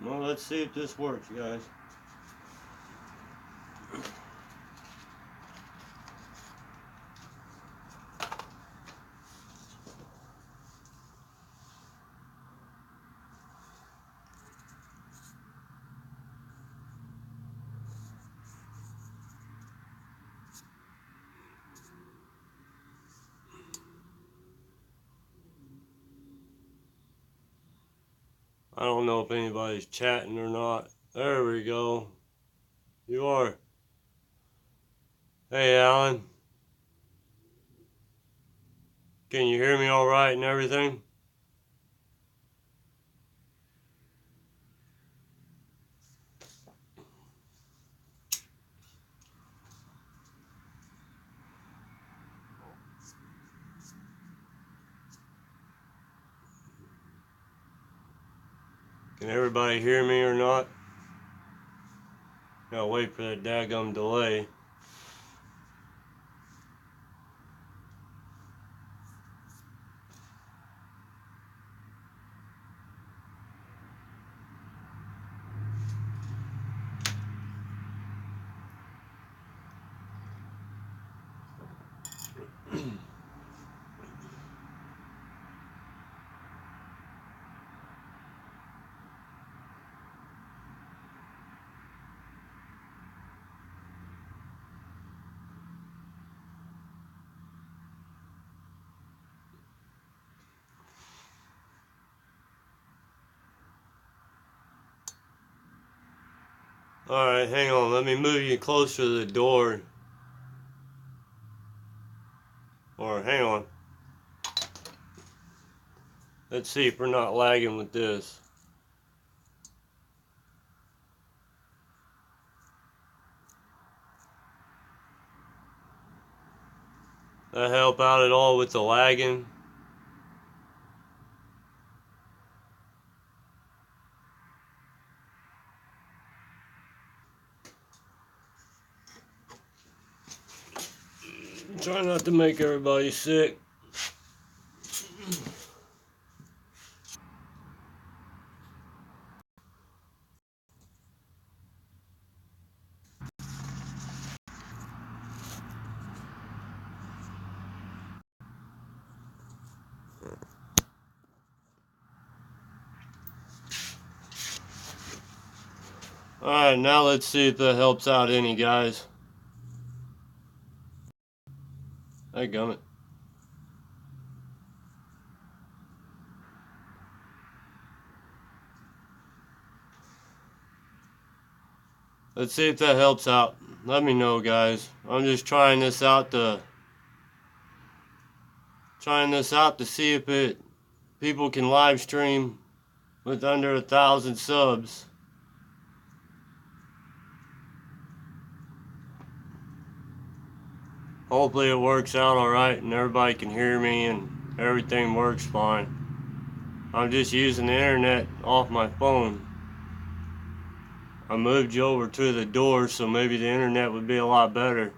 Well, let's see if this works, guys. I don't know if anybody's chatting or not. There we go. You are. Hey, Alan. Can you hear me all right and everything? Can everybody hear me or not? Gotta wait for that daggum delay. Alright, hang on. Let me move you closer to the door. Or hang on. Let's see if we're not lagging with this. That help out at all with the lagging? Try not to make everybody sick. Alright, now let's see if that helps out any, guys. Hey, gummit. Let's see if that helps out. Let me know, guys. I'm just trying this out to see if people can live stream with under 1,000 subs. Hopefully it works out alright and everybody can hear me and everything works fine. I'm just using the internet off my phone. I moved you over to the door so maybe the internet would be a lot better.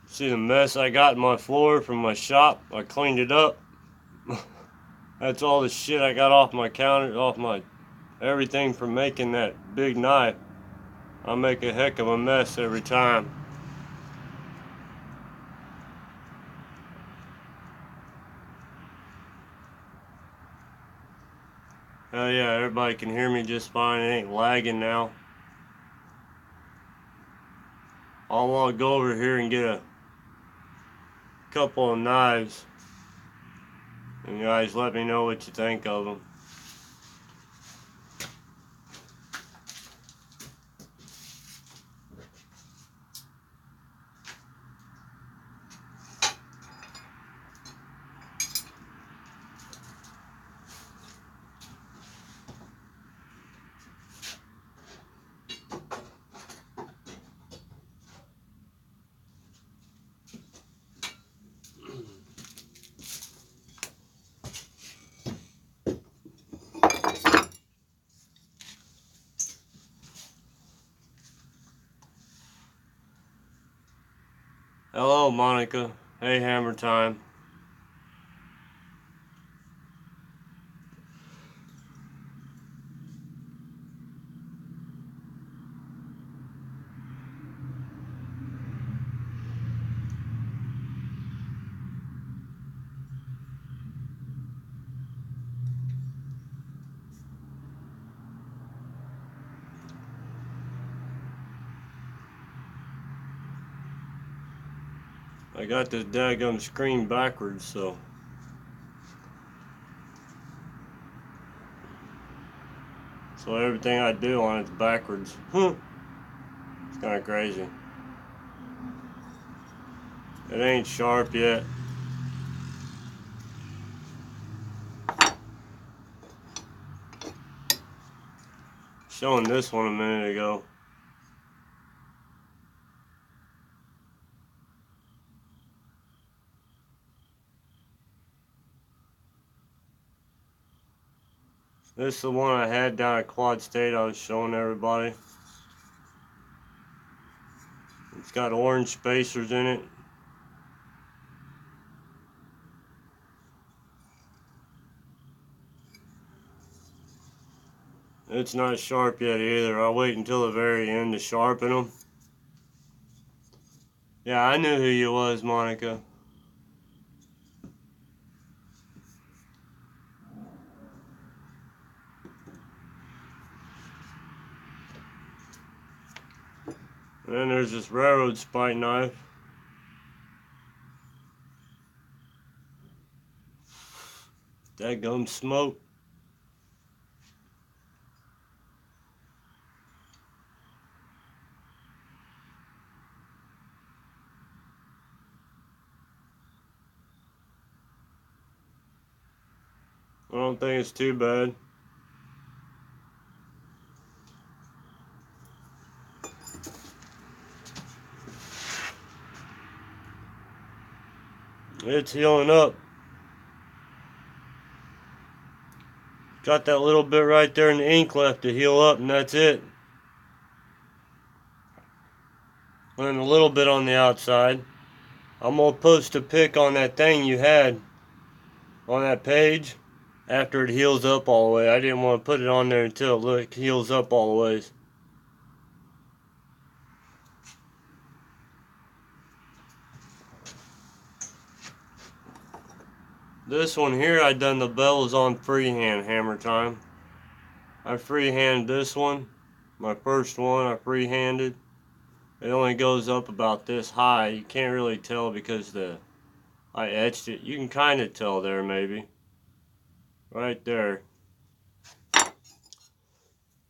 See the mess I got in my floor from my shop? I cleaned it up. That's all the shit I got off my counter, off my everything from making that big knife. I make a heck of a mess every time. Oh yeah, everybody can hear me just fine. It ain't lagging now. I want to go over here and get a couple of knives. And you guys let me know what you think of them. Hello, Monica. Hey, Hammer Time. I got this daggum screen backwards, so everything I do on it's backwards. It's kind of crazy. It ain't sharp yet. Showing this one a minute ago. This is the one I had down at Quad State I was showing everybody. It's got orange spacers in it. It's not sharp yet either. I'll wait until the very end to sharpen them. Yeah, I knew who you was, Monica. And then there's this railroad spike knife. Dadgum smoke. I don't think it's too bad. It's healing up. Got that little bit right there in the ink left to heal up, and that's it. And a little bit on the outside. I'm gonna post a pic on that thing you had on that page after it heals up all the way. I didn't want to put it on there until it heals up all the ways. This one here, I done the bells on freehand hammer time. I freehanded this one. My first one I freehanded. It only goes up about this high. You can't really tell because I etched it. You can kind of tell there maybe. Right there.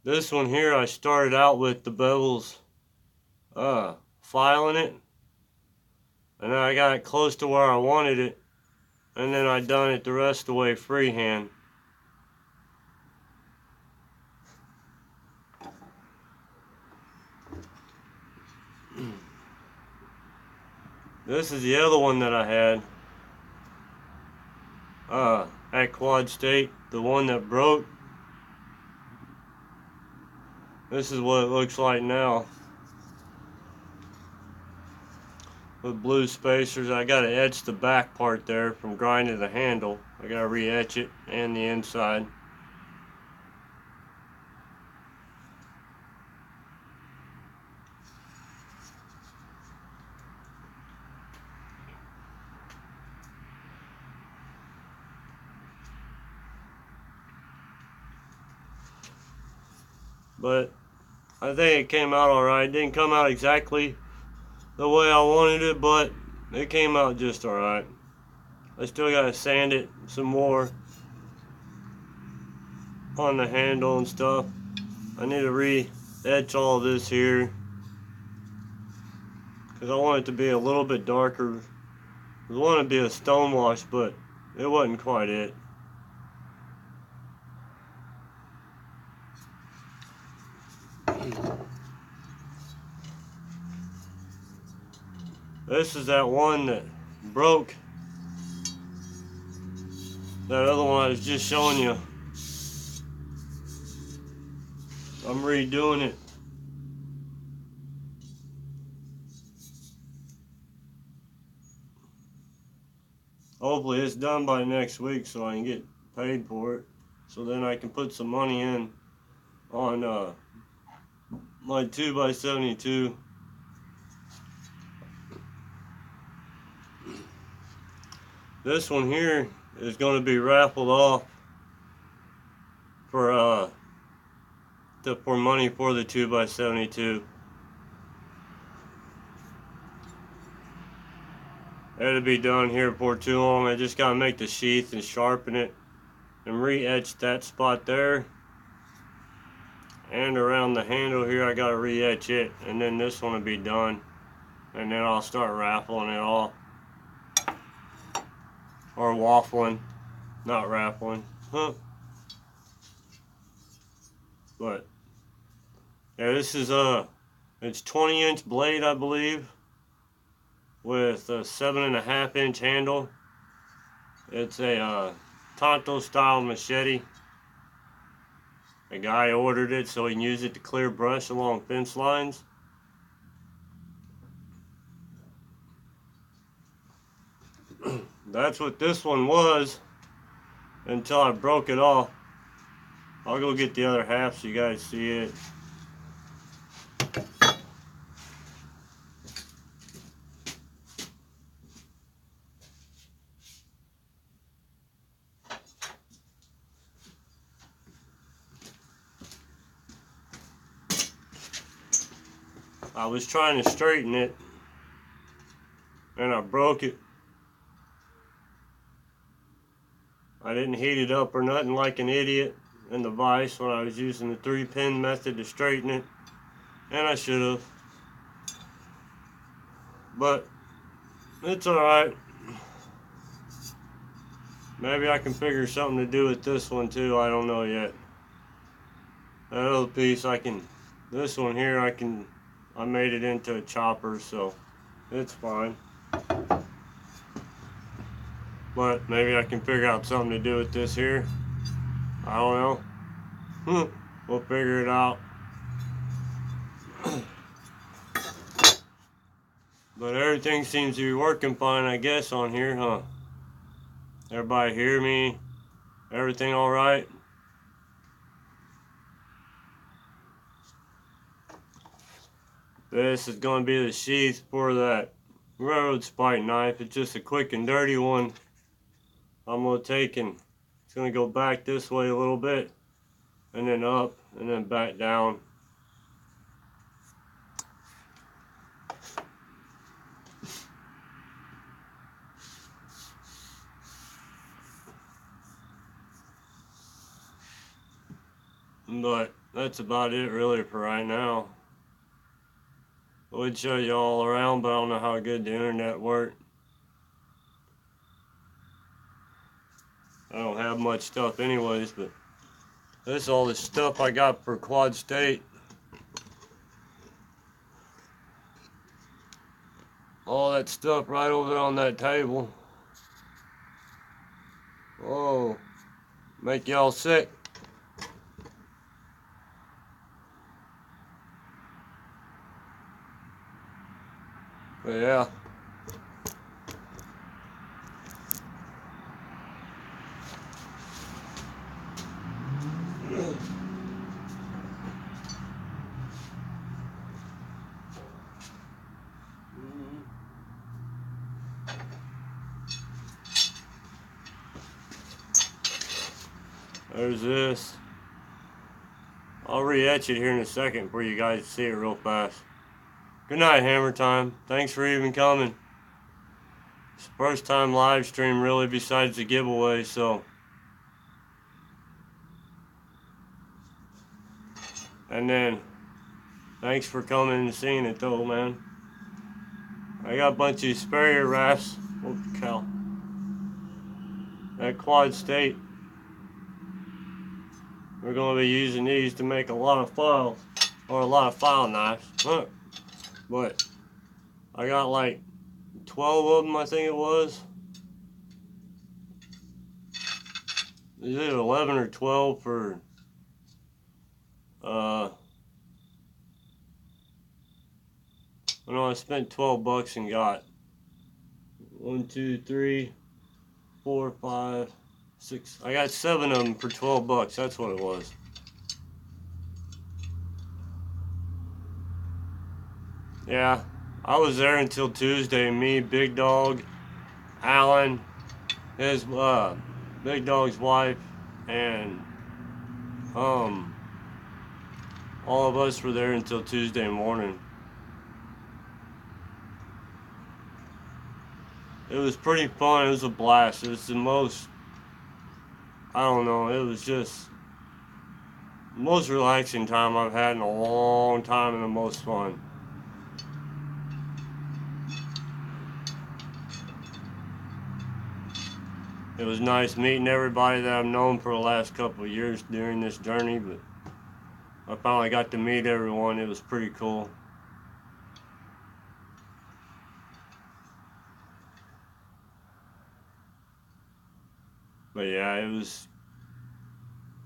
This one here, I started out with the bevels filing it. And then I got it close to where I wanted it. And then I done it the rest of the way freehand. This is the other one that I had at Quad State, the one that broke. This is what it looks like now. With blue spacers. I gotta etch the back part there from grinding the handle. I gotta re-etch it and the inside. But I think it came out alright. It didn't come out exactly the way I wanted it, but it came out just alright. I still gotta sand it some more on the handle and stuff. I need to re-etch all of this here because I want it to be a little bit darker. I want it to be a stone wash, but it wasn't quite it. This is that one that broke. That other one I was just showing you. I'm redoing it. Hopefully it's done by next week so I can get paid for it. So then I can put some money in on my 2x72. This one here is going to be raffled off for money for the 2x72. It'll be done here before too long. I just gotta make the sheath and sharpen it and re-etch that spot there. And around the handle here, I gotta re-etch it, and then this one will be done. And then I'll start raffling it off. Or waffling, not raffling. Huh. But yeah, this is it's 20-inch blade, I believe, with a 7.5-inch handle. It's a Tonto style machete. A guy ordered it so he can use it to clear brush along fence lines. That's what this one was until I broke it off. I'll go get the other half so you guys see it. I was trying to straighten it and I broke it. I didn't heat it up or nothing like an idiot in the vise when I was using the 3-pin method to straighten it, and I should have, but it's alright. Maybe I can figure something to do with this one too, I don't know yet. That other piece this one here I made it into a chopper, so it's fine. But maybe I can figure out something to do with this here. I don't know. We'll figure it out. But everything seems to be working fine, I guess, on here, huh? Everybody hear me? Everything alright? This is going to be the sheath for that railroad spike knife. It's just a quick and dirty one. I'm going to take and it's going to go back this way a little bit, and then up, and then back down. But that's about it really for right now. I would show you all around, but I don't know how good the internet worked. I don't have much stuff anyways, but this is all the stuff I got for Quad State. All that stuff right over there on that table. Oh, make y'all sick. But yeah. There's this. I'll re-etch it here in a second for you guys to see it real fast. Good night, Hammer Time. Thanks for even coming. It's the first time live stream really besides the giveaway, so. And then, thanks for coming and seeing it though, man. I got a bunch of sprayer rafts. Oh, cow. At Quad State. We're going to be using these to make a lot of files, or a lot of file knives. Look, but I got like 12 of them, I think it was. Is it 11 or 12 for, I know I spent 12 bucks and got 1, 2, 3, 4, 5, 6. I got 7 of them for 12 bucks. That's what it was. Yeah, I was there until Tuesday. Me, Big Dog, Alan, his Big Dog's wife, and all of us were there until Tuesday morning. it was pretty fun. It was a blast. It was the most, I don't know, it was just the most relaxing time I've had in a long time and the most fun. It was nice meeting everybody that I've known for the last couple of years during this journey, but I finally got to meet everyone. It was pretty cool. But yeah, it was,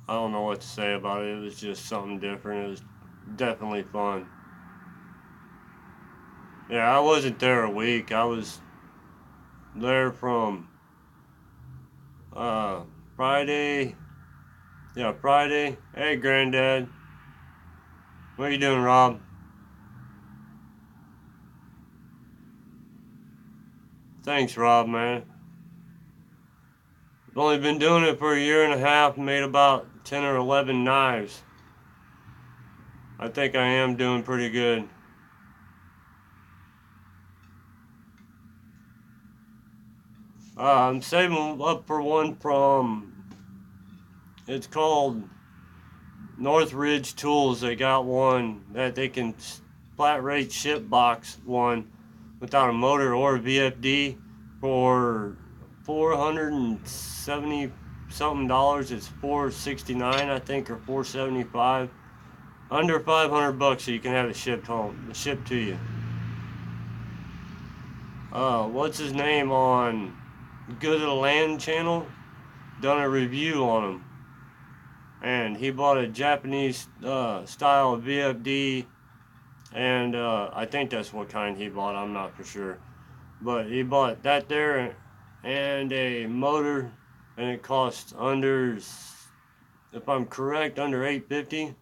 I don't know what to say about it. It was just something different. It was definitely fun. Yeah, I wasn't there a week. I was there from uh, Friday. Yeah, Friday. Hey, Granddad. What are you doing, Rob? Thanks, Rob, man. I've only been doing it for a year and a half, made about 10 or 11 knives. I think I am doing pretty good. I'm saving up for one from, it's called Northridge Tools. They got one that they can flat rate ship box one without a motor or a VFD for $470 something dollars. It's $469 I think, or $475. Under $500, so you can have it shipped home, shipped to you. What's his name on Good of the Land channel? Done a review on him, and he bought a Japanese style VFD, and I think that's what kind he bought. I'm not for sure, but he bought that there and a motor, and it cost under, if I'm correct, under $850,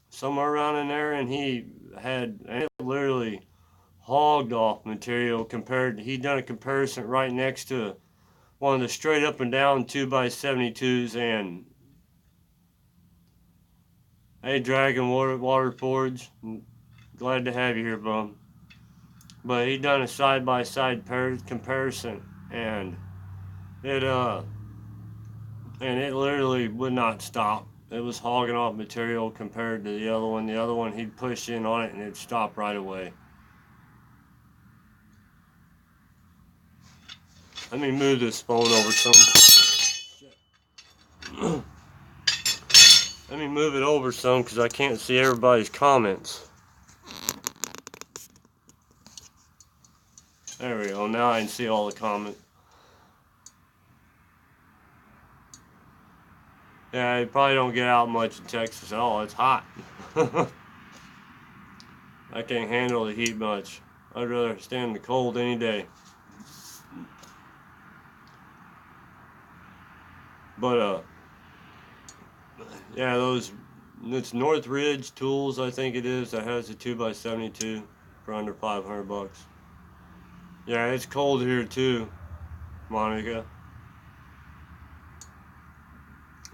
somewhere around in there, and he had, and it literally hogged off material compared. He done a comparison right next to one of the straight up and down 2x72s, and hey, Dragon Water Forge, glad to have you here, bum. But he done a side by side comparison, and it literally would not stop. It was hogging off material compared to the other one. The other one, he'd push in on it and it'd stop right away. Let me move this phone over some. Let me move it over some because I can't see everybody's comments. There we go. Now I can see all the comments. Yeah, you probably don't get out much in Texas at all. It's hot. I can't handle the heat much. I'd rather stand in the cold any day. But yeah, it's Northridge Tools, I think it is, that has the 2x72 for under $500. Yeah, it's cold here too, Monica.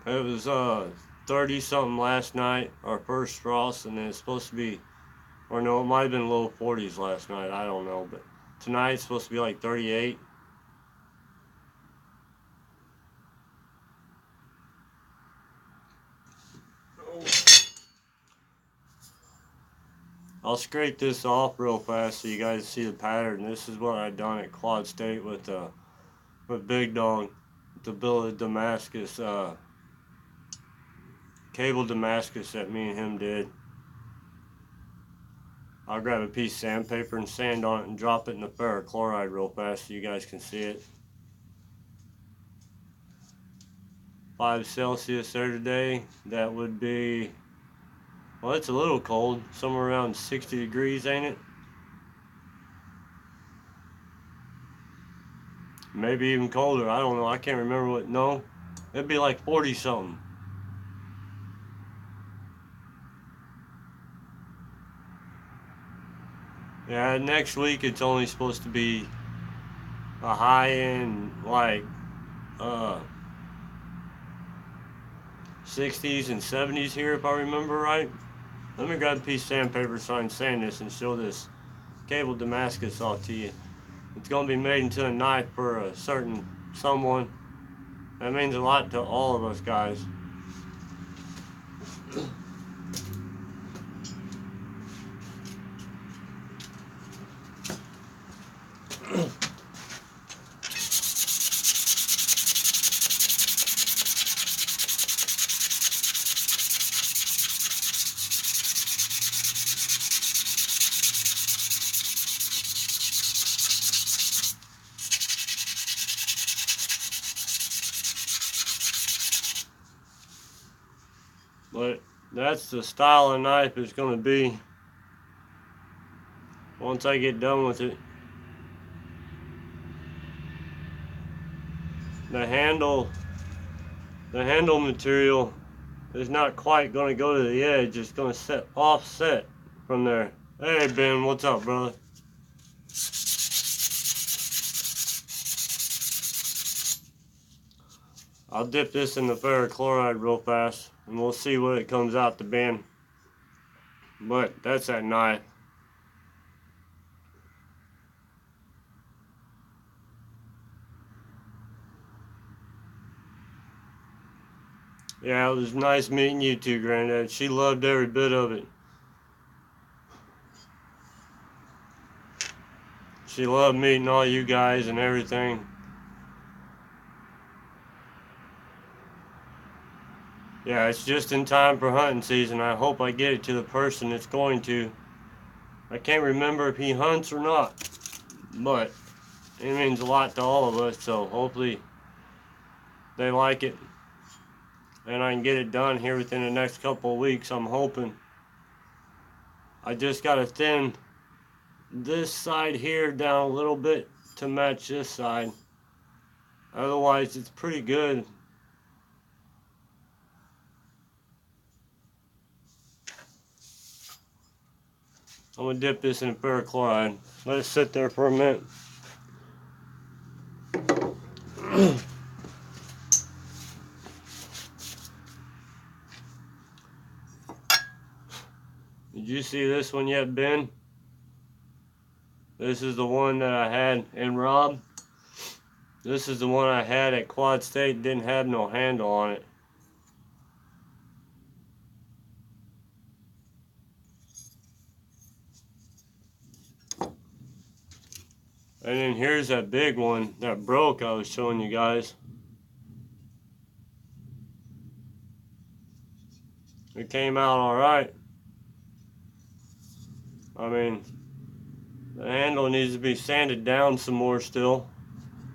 It was 30 something last night, our first frost, and it's supposed to be, or no, it might have been low 40s last night, I don't know, but tonight it's supposed to be like 38. I'll scrape this off real fast so you guys see the pattern. This is what I done at Quad State with Big Dog, the bill of Damascus, cable Damascus that me and him did. I'll grab a piece of sandpaper and sand on it and drop it in the ferrochloride real fast so you guys can see it. 5 Celsius there today. That would be, well, it's a little cold, somewhere around 60 degrees, ain't it? Maybe even colder, I don't know, I can't remember what, no, it'd be like 40 something. Yeah, next week it's only supposed to be a high in like 60s and 70s here, if I remember right. Let me grab a piece of sandpaper so I can sand this and show this cable Damascus off to you. It's going to be made into a knife for a certain someone. That means a lot to all of us guys. But that's the style of knife it's going to be once I get done with it. The handle material is not quite going to go to the edge. It's going to set offset from there. Hey Ben, what's up, brother? I'll dip this in the ferric chloride real fast and we'll see what it comes out to be. But that's that knife. Yeah, it was nice meeting you too, Granddad. She loved every bit of it. She loved meeting all you guys and everything. Yeah, it's just in time for hunting season. I hope I get it to the person that's going to. I can't remember if he hunts or not, but it means a lot to all of us, so hopefully they like it. And I can get it done here within the next couple of weeks, I'm hoping. I just got to thin this side here down a little bit to match this side. Otherwise, it's pretty good. I'm going to dip this in ferric chloride. Let it sit there for a minute. Did you see this one yet, Ben? This is the one that I had in Rob. This is the one I had at Quad State. Didn't have no handle on it. And then here's that big one that broke I was showing you guys. It came out alright. I mean, the handle needs to be sanded down some more still.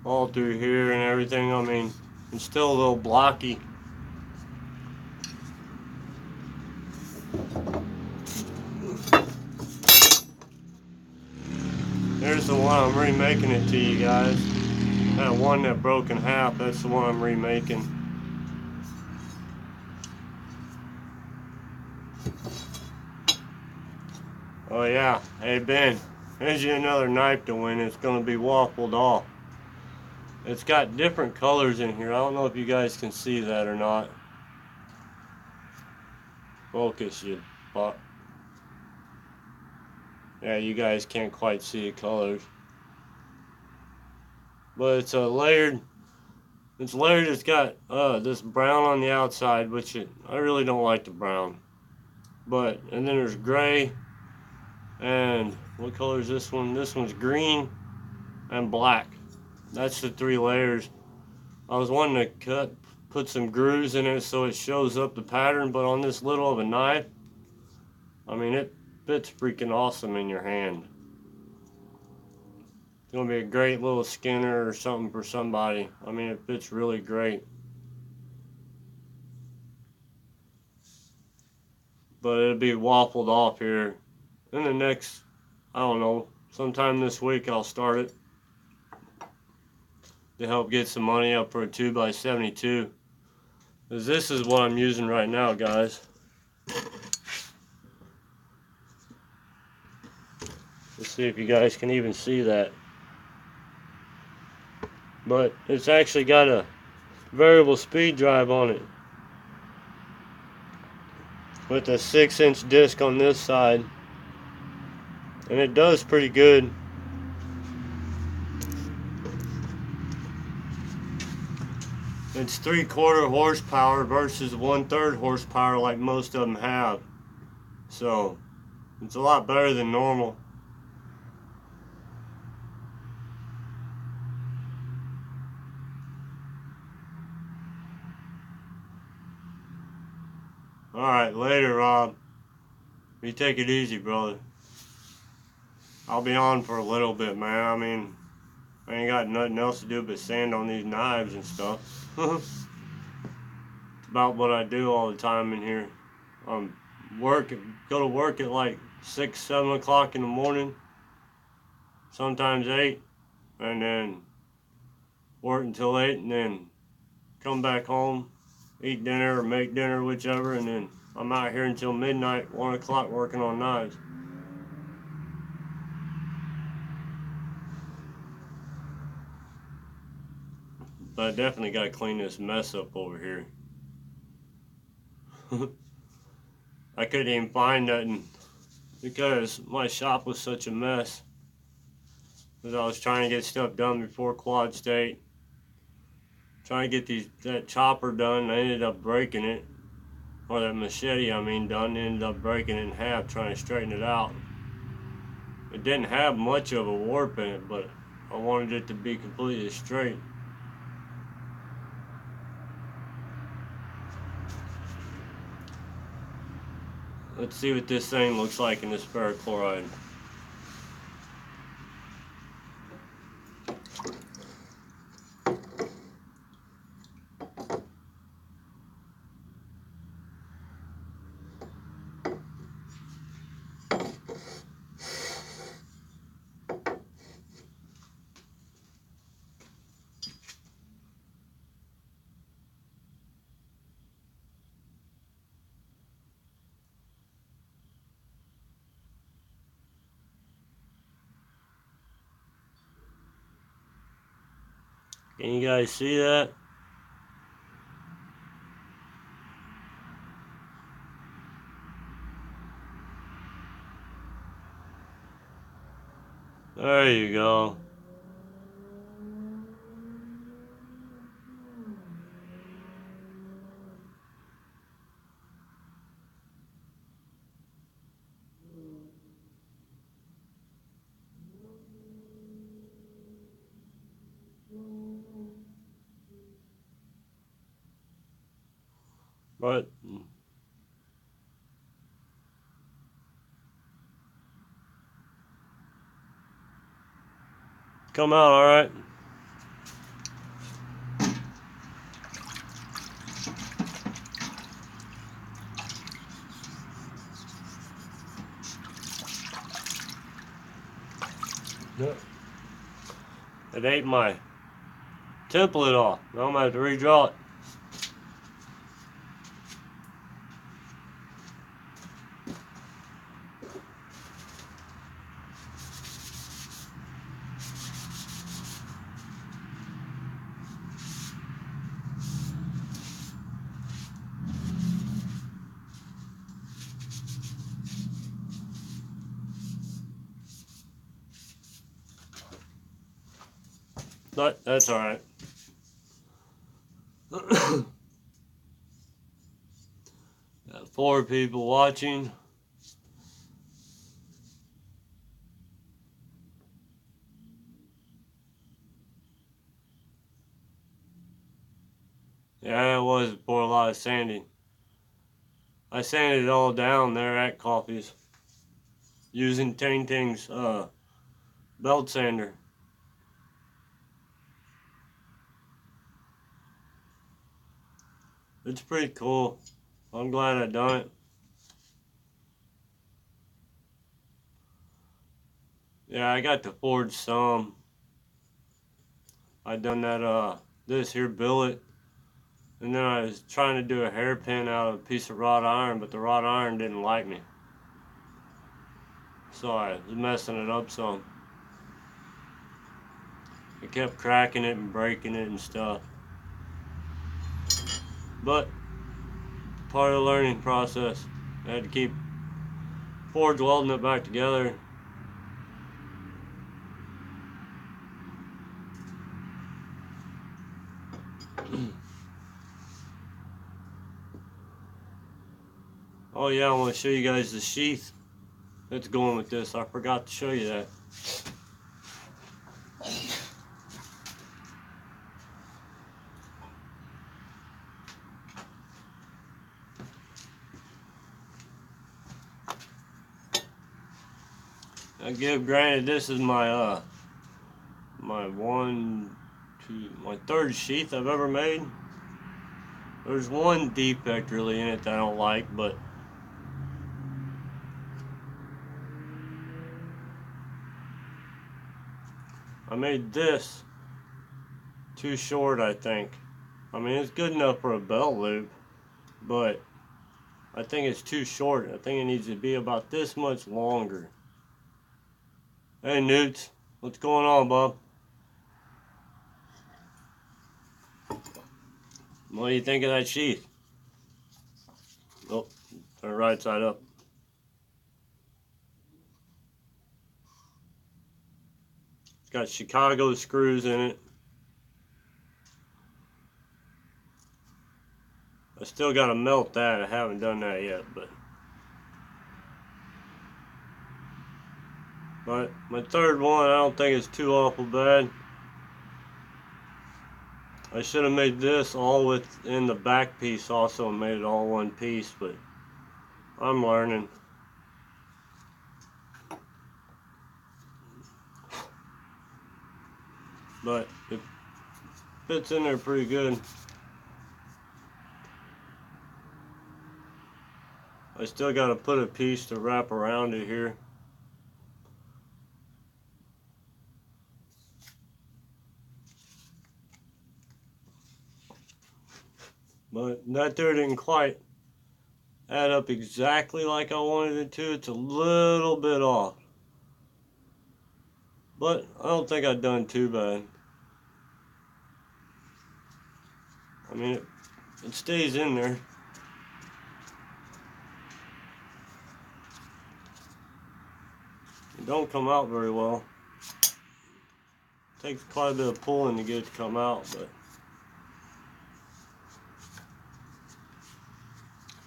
All through here and everything. I mean, it's still a little blocky. Here's the one I'm remaking it to you guys. That one that broke in half, that's the one I'm remaking. Oh yeah, hey Ben, here's you another knife to win. It's going to be waffled off. It's got different colors in here. I don't know if you guys can see that or not. Focus, you fuck. Yeah, you guys can't quite see the colors. But it's a layered. It's layered. It's got this brown on the outside, which I really don't like the brown. But and then there's gray. And what color is this one? This one's green and black. That's the 3 layers. I was wanting to put some grooves in it so it shows up the pattern, but on this little of a knife, I mean, it fits freaking awesome in your hand. It's gonna be a great little skinner or something for somebody. I mean, it fits really great. But it'll be waffled off here in the next, I don't know, sometime this week I'll start it to help get some money up for a 2x72. Because this is what I'm using right now, guys. Let's see if you guys can even see that. But it's actually got a variable speed drive on it. With a 6-inch disc on this side. And it does pretty good. It's 3/4 horsepower versus 1/3 horsepower like most of them have. So it's a lot better than normal. Alright, later, Rob. You take it easy, brother. I'll be on for a little bit, man. I mean, I ain't got nothing else to do but sand on these knives and stuff. It's about what I do all the time in here. Go to work at like 6, 7 o'clock in the morning, sometimes 8, and then work until 8, and then come back home, eat dinner or make dinner, whichever, and then I'm out here until midnight, 1 o'clock working on knives. But I definitely got to clean this mess up over here. I couldn't even find nothing because my shop was such a mess. Because I was trying to get stuff done before Quad State. Trying to get that chopper done. I ended up breaking it. Or that machete, I mean, done. Ended up breaking it in half trying to straighten it out. It didn't have much of a warp in it, but I wanted it to be completely straight. Let's see what this thing looks like in this ferrochloride. Can you guys see that? There you go. But come out all right. It ate my template off. Now I'm gonna have to redraw it. But that's all right. Got 4 people watching. Yeah, it was for a lot of sanding. I sanded it all down there at Coffee's using Ting Ting's belt sander. It's pretty cool. I'm glad I done it. Yeah, I got to forge some. I done that this here billet, and then I was trying to do a hairpin out of a piece of wrought iron, but the wrought iron didn't like me, so I was messing it up some. I kept cracking it and breaking it and stuff, but part of the learning process. I had to keep forge welding it back together. Oh yeah, I want to show you guys the sheath that's going with this. I forgot to show you that. I give granted this is my my my third sheath I've ever made. There's one defect really in it that I don't like, but I made this too short, I think. I mean, it's good enough for a belt loop, but I think it's too short. I think it needs to be about this much longer. Hey Newt, what's going on, bub? What do you think of that sheath? Oh, turn it right side up. It's got Chicago screws in it. I still gotta melt that. I haven't done that yet, but my third one, I don't think it's too awful bad. I should have made this all within the back piece also and made it all one piece, but I'm learning. But it fits in there pretty good. I still got to put a piece to wrap around it here. But that there didn't quite add up exactly like I wanted it to. It's a little bit off. But I don't think I've done too bad. I mean, it stays in there. It don't come out very well. It takes quite a bit of pulling to get it to come out,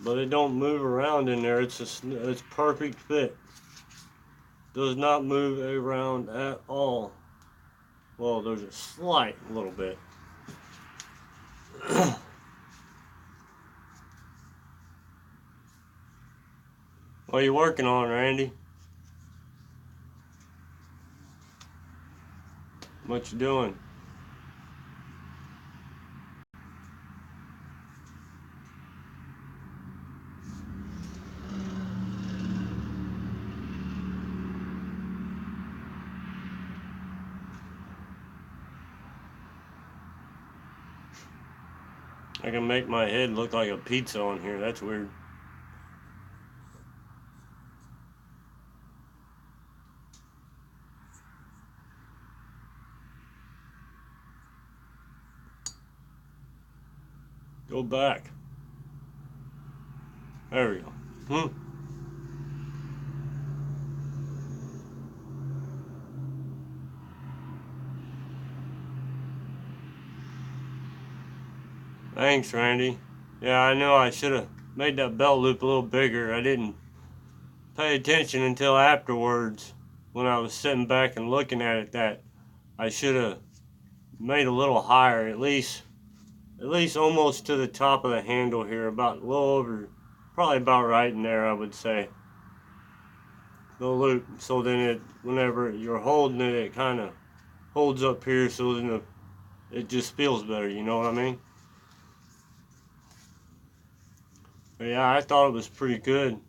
but it don't move around in there. It's perfect fit. Does not move around at all. Well, there's a slight little bit. What are you working on, Randy? What you doing? I can make my head look like a pizza on here. That's weird. Go back. There we go. Thanks, Randy. Yeah, I know I should have made that belt loop a little bigger. I didn't pay attention until afterwards when I was sitting back and looking at it that I should have made a little higher, at least almost to the top of the handle here, about a little over, probably about right in there, I would say. The loop, so then whenever you're holding it, it kind of holds up here, so then it just feels better, you know what I mean? But yeah, I thought it was pretty good.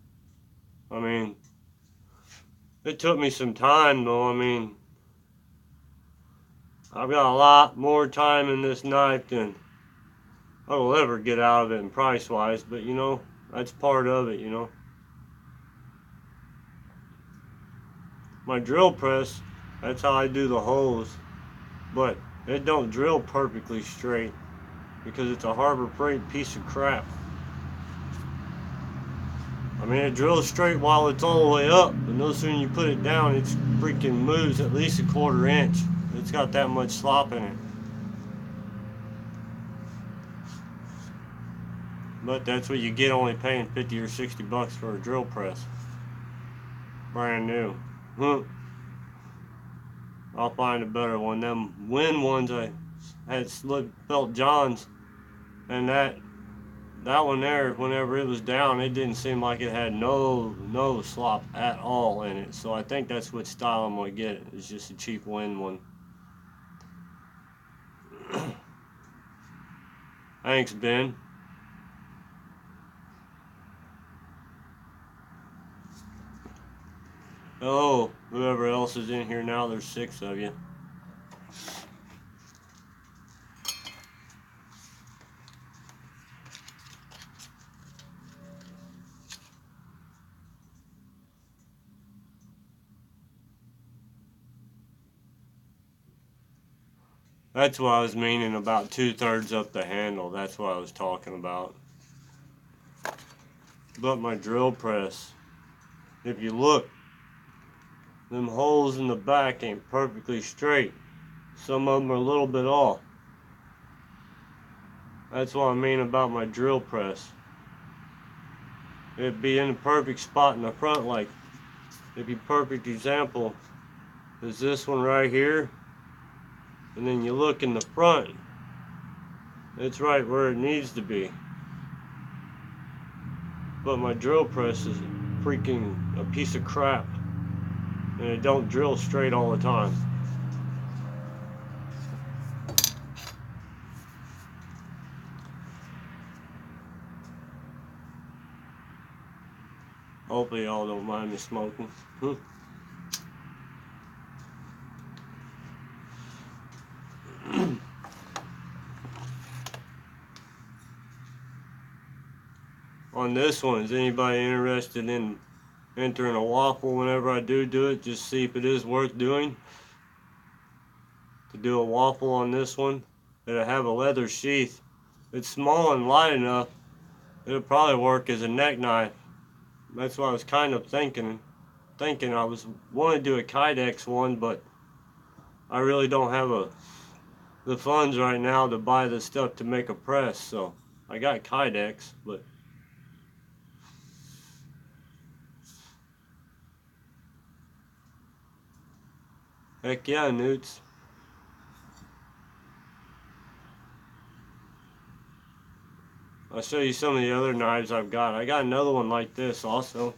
I mean, it took me some time though. I mean, I've got a lot more time in this knife than I will ever get out of it in price wise, but you know, that's part of it, you know. My drill press, that's how I do the holes, but it don't drill perfectly straight because it's a Harbor Freight piece of crap. I mean, it drills straight while it's all the way up, but no sooner you put it down, it freaking moves at least a 1/4 inch. It's got that much slop in it. But that's what you get only paying 50 or 60 bucks for a drill press. Brand new. I'll find a better one. Them wind ones I had felt John's, and that one there, whenever it was down, it didn't seem like it had no slop at all in it. So I think that's what style I'm gonna get. It's just a cheap wind one. Thanks, Ben. Oh, whoever else is in here now, there's 6 of you. That's what I was meaning about 2/3 up the handle. That's what I was talking about. But my drill press, if you look, them holes in the back ain't perfectly straight. Some of them are a little bit off. That's what I mean about my drill press. It'd be in the perfect spot in the front, like, it'd be perfect example is this one right here. And then you look in the front, it's right where it needs to be. But my drill press is freaking a piece of crap, and it don't drill straight all the time. Hopefully y'all don't mind me smoking. On this one, is anybody interested in entering a waffle whenever I do it? Just see if it is worth doing. To do a waffle on this one, it'll have a leather sheath. It's small and light enough, it'll probably work as a neck knife. That's what I was kind of thinking. I was wanting to do a Kydex one, but I really don't have the funds right now to buy the stuff to make a press. So I got Kydex, but heck yeah, Newts. I'll show you some of the other knives I've got. I got another one like this also.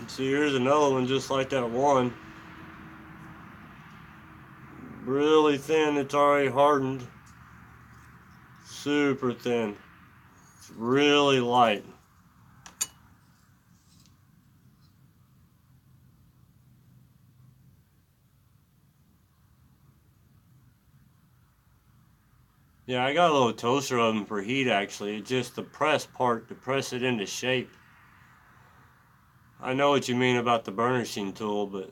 So here's another one just like that one. Really thin, it's already hardened. Super thin. It's really light. Yeah, I got a little toaster oven for heat actually. It's just the press part to press it into shape. I know what you mean about the burnishing tool, but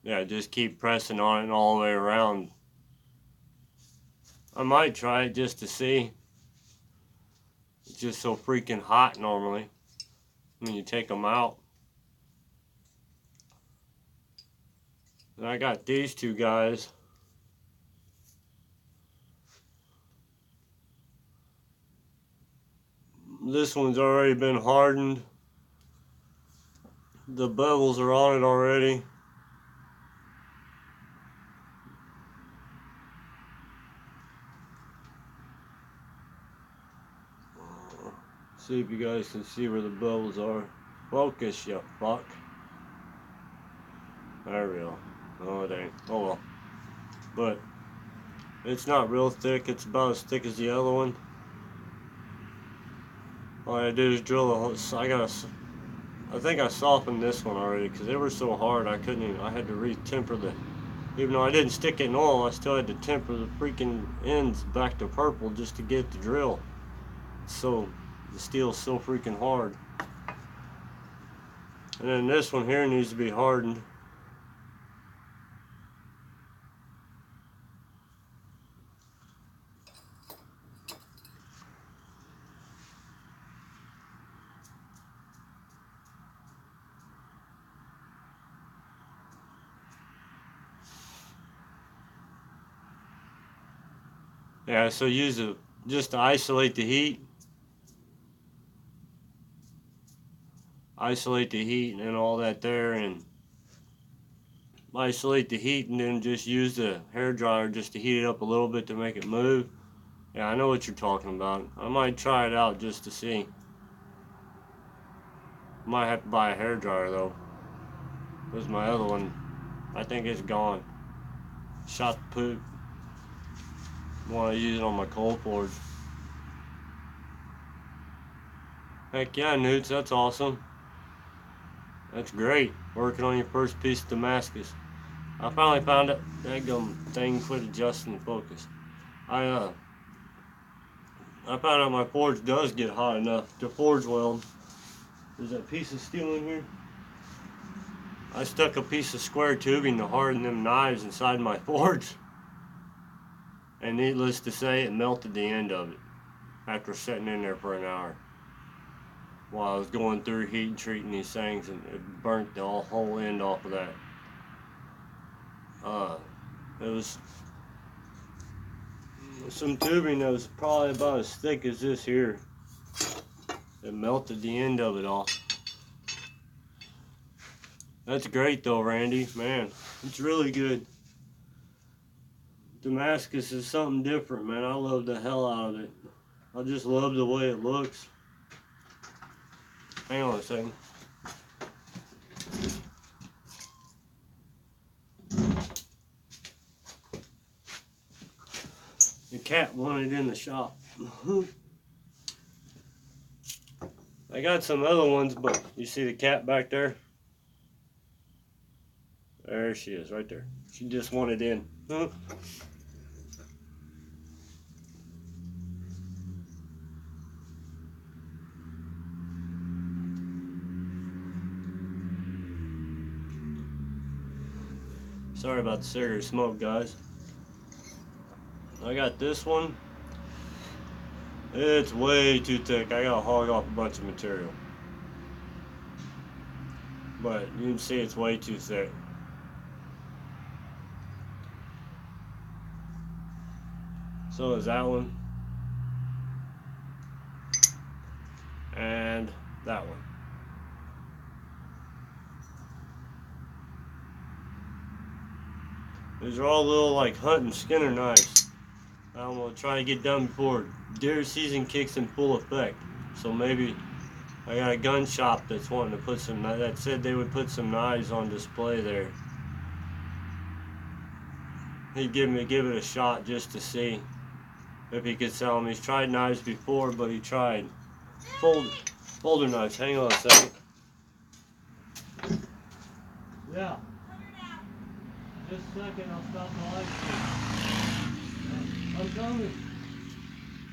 yeah, just keep pressing on it all the way around. I might try it just to see. It's just so freaking hot normally when you take them out. And I got these two guys. This one's already been hardened. The bevels are on it already. See if you guys can see where the bevels are. Focus, you fuck. There we go. Oh, it ain't. Oh well. But it's not real thick. It's about as thick as the other one. All I do is drill a hole. I think I softened this one already because they were so hard I couldn't even, I had to re-temper the, even though I didn't stick it in oil, I still had to temper the freaking ends back to purple just to get the drill. So the steel's so freaking hard. And then this one here needs to be hardened. Yeah, so use it just to isolate the heat. Isolate the heat and all that there, and isolate the heat, and then just use the hair dryer just to heat it up a little bit to make it move. Yeah, I know what you're talking about. I might try it out just to see. Might have to buy a hair dryer though. This is my other one. I think it's gone. Shot the poop. Want to use it on my coal forge. Heck yeah, Newts, that's awesome. That's great. Working on your first piece of Damascus. I finally found it. That gum thing quit adjusting the focus. I found out my forge does get hot enough to forge weld. There's that piece of steel in here. I stuck a piece of square tubing to harden them knives inside my forge. And needless to say, it melted the end of it after sitting in there for an hour. While I was going through heat and treating these things, and it burnt the whole end off of that. It was some tubing that was probably about as thick as this here. It melted the end of it off. That's great though, Randy. Man, it's really good. Damascus is something different, man. I love the hell out of it. I just love the way it looks. Hang on a second. The cat wanted in the shop. I got some other ones, but you see the cat back there? There she is, right there. She just wanted in. Sorry about the cigarette smoke, guys. I got this one. It's way too thick. I gotta hog off a bunch of material. But you can see it's way too thick. So is that one. And that one. These are all little like hunting Skinner knives. I'm gonna try to get done before deer season kicks in full effect. So maybe I got a gun shop that's wanting to put some, that said they would put some knives on display there. He'd give it a shot just to see if he could sell them. He's tried knives before, but he tried folder knives. Hang on a second. Yeah. Just a second, I'll stop the live stream. I'm coming.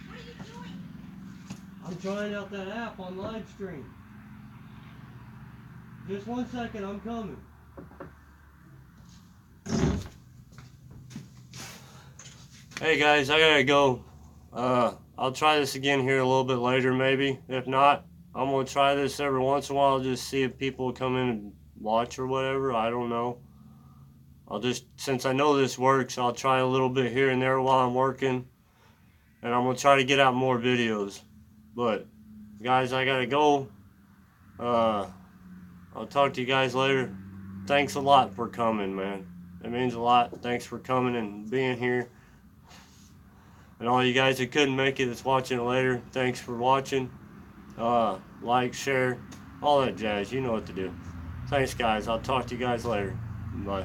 What are you doing? I'm trying out that app on live stream. Just 1 second, I'm coming. Hey guys, I gotta go. I'll try this again here a little bit later maybe. If not, I'm gonna try this every once in a while just see if people come in and watch or whatever. I don't know. I'll just, since I know this works, I'll try a little bit here and there while I'm working. And I'm going to try to get out more videos. But, guys, I got to go. I'll talk to you guys later. Thanks a lot for coming, man. It means a lot. Thanks for coming and being here. And all you guys that couldn't make it that's watching it later, thanks for watching. Like, share, all that jazz. You know what to do. Thanks, guys. I'll talk to you guys later. Bye.